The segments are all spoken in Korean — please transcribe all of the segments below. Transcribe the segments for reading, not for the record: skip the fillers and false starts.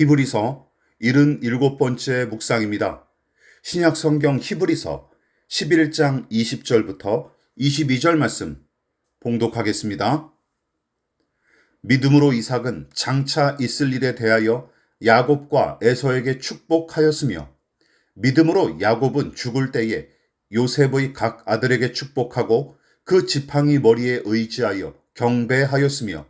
히브리서 77번째 묵상입니다. 신약 성경 히브리서 11장 20절부터 22절 말씀 봉독하겠습니다. 믿음으로 이삭은 장차 있을 일에 대하여 야곱과 에서에게 축복하였으며, 믿음으로 야곱은 죽을 때에 요셉의 각 아들에게 축복하고 그 지팡이 머리에 의지하여 경배하였으며,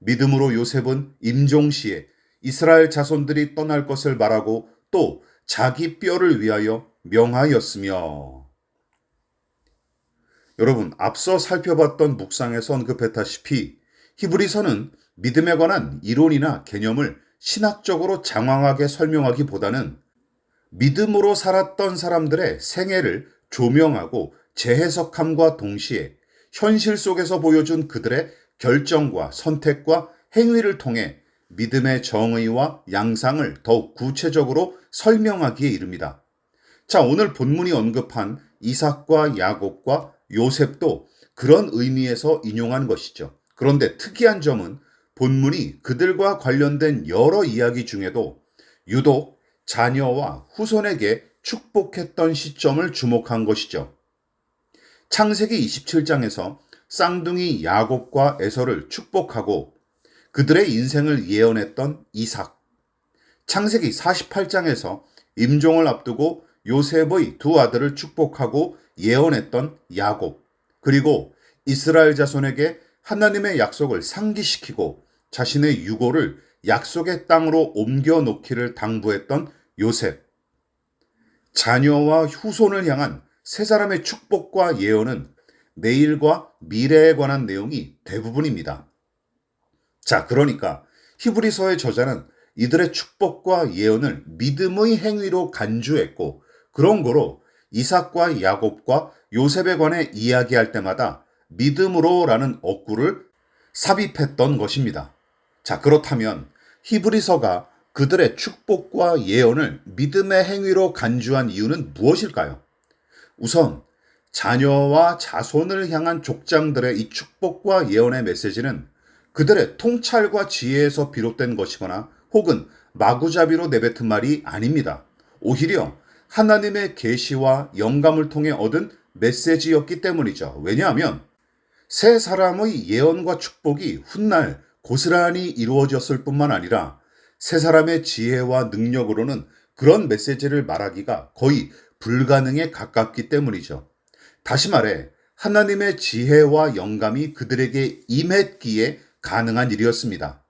믿음으로 요셉은 임종시에 이스라엘 자손들이 떠날 것을 말하고 또 자기 뼈를 위하여 명하였으며. 여러분, 앞서 살펴봤던 묵상에서 언급했다시피 히브리서는 믿음에 관한 이론이나 개념을 신학적으로 장황하게 설명하기보다는 믿음으로 살았던 사람들의 생애를 조명하고 재해석함과 동시에 현실 속에서 보여준 그들의 결정과 선택과 행위를 통해 믿음의 정의와 양상을 더욱 구체적으로 설명하기에 이릅니다. 자, 오늘 본문이 언급한 이삭과 야곱과 요셉도 그런 의미에서 인용한 것이죠. 그런데 특이한 점은 본문이 그들과 관련된 여러 이야기 중에도 유독 자녀와 후손에게 축복했던 시점을 주목한 것이죠. 창세기 27장에서 쌍둥이 야곱과 에서를 축복하고 그들의 인생을 예언했던 이삭, 창세기 48장에서 임종을 앞두고 요셉의 두 아들을 축복하고 예언했던 야곱, 그리고 이스라엘 자손에게 하나님의 약속을 상기시키고 자신의 유고를 약속의 땅으로 옮겨 놓기를 당부했던 요셉, 자녀와 후손을 향한 세 사람의 축복과 예언은 내일과 미래에 관한 내용이 대부분입니다. 자, 그러니까 히브리서의 저자는 이들의 축복과 예언을 믿음의 행위로 간주했고, 그런 거로 이삭과 야곱과 요셉에 관해 이야기할 때마다 믿음으로라는 어구를 삽입했던 것입니다. 자, 그렇다면 히브리서가 그들의 축복과 예언을 믿음의 행위로 간주한 이유는 무엇일까요? 우선 자녀와 자손을 향한 족장들의 이 축복과 예언의 메시지는 그들의 통찰과 지혜에서 비롯된 것이거나 혹은 마구잡이로 내뱉은 말이 아닙니다. 오히려 하나님의 계시와 영감을 통해 얻은 메시지였기 때문이죠. 왜냐하면 세 사람의 예언과 축복이 훗날 고스란히 이루어졌을 뿐만 아니라 세 사람의 지혜와 능력으로는 그런 메시지를 말하기가 거의 불가능에 가깝기 때문이죠. 다시 말해 하나님의 지혜와 영감이 그들에게 임했기에 가능한 일이었습니다.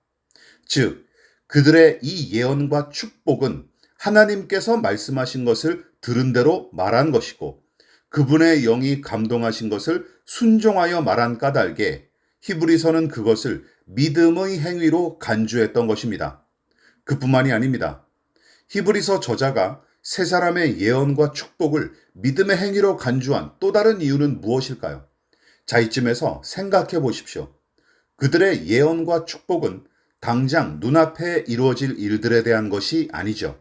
즉, 그들의 이 예언과 축복은 하나님께서 말씀하신 것을 들은 대로 말한 것이고, 그분의 영이 감동하신 것을 순종하여 말한 까닭에 히브리서는 그것을 믿음의 행위로 간주했던 것입니다. 그뿐만이 아닙니다. 히브리서 저자가 세 사람의 예언과 축복을 믿음의 행위로 간주한 또 다른 이유는 무엇일까요? 자, 이쯤에서 생각해 보십시오. 그들의 예언과 축복은 당장 눈앞에 이루어질 일들에 대한 것이 아니죠.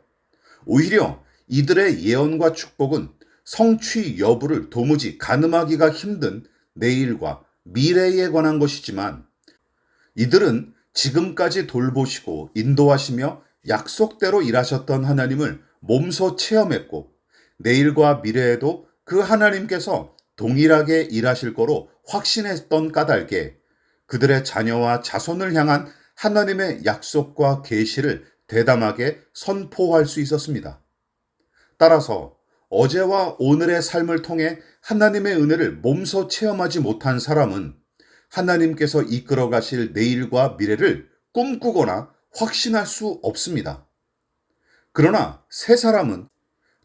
오히려 이들의 예언과 축복은 성취 여부를 도무지 가늠하기가 힘든 내일과 미래에 관한 것이지만, 이들은 지금까지 돌보시고 인도하시며 약속대로 일하셨던 하나님을 몸소 체험했고, 내일과 미래에도 그 하나님께서 동일하게 일하실 거로 확신했던 까닭에 그들의 자녀와 자손을 향한 하나님의 약속과 계시를 대담하게 선포할 수 있었습니다. 따라서 어제와 오늘의 삶을 통해 하나님의 은혜를 몸소 체험하지 못한 사람은 하나님께서 이끌어 가실 내일과 미래를 꿈꾸거나 확신할 수 없습니다. 그러나 세 사람은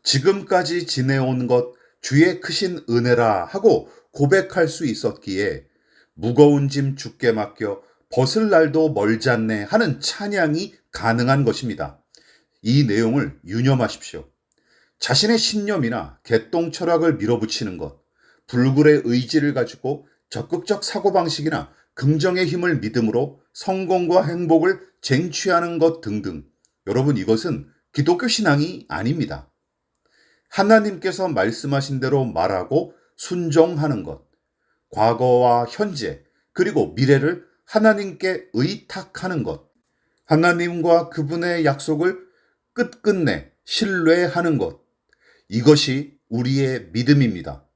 지금까지 지내온 것 주의 크신 은혜라 하고 고백할 수 있었기에 무거운 짐 주께 맡겨 벗을 날도 멀지 않네 하는 찬양이 가능한 것입니다. 이 내용을 유념하십시오. 자신의 신념이나 개똥 철학을 밀어붙이는 것, 불굴의 의지를 가지고 적극적 사고방식이나 긍정의 힘을 믿음으로 성공과 행복을 쟁취하는 것 등등, 여러분, 이것은 기독교 신앙이 아닙니다. 하나님께서 말씀하신 대로 말하고 순종하는 것, 과거와 현재, 그리고 미래를 하나님께 의탁하는 것, 하나님과 그분의 약속을 끝끝내 신뢰하는 것. 이것이 우리의 믿음입니다.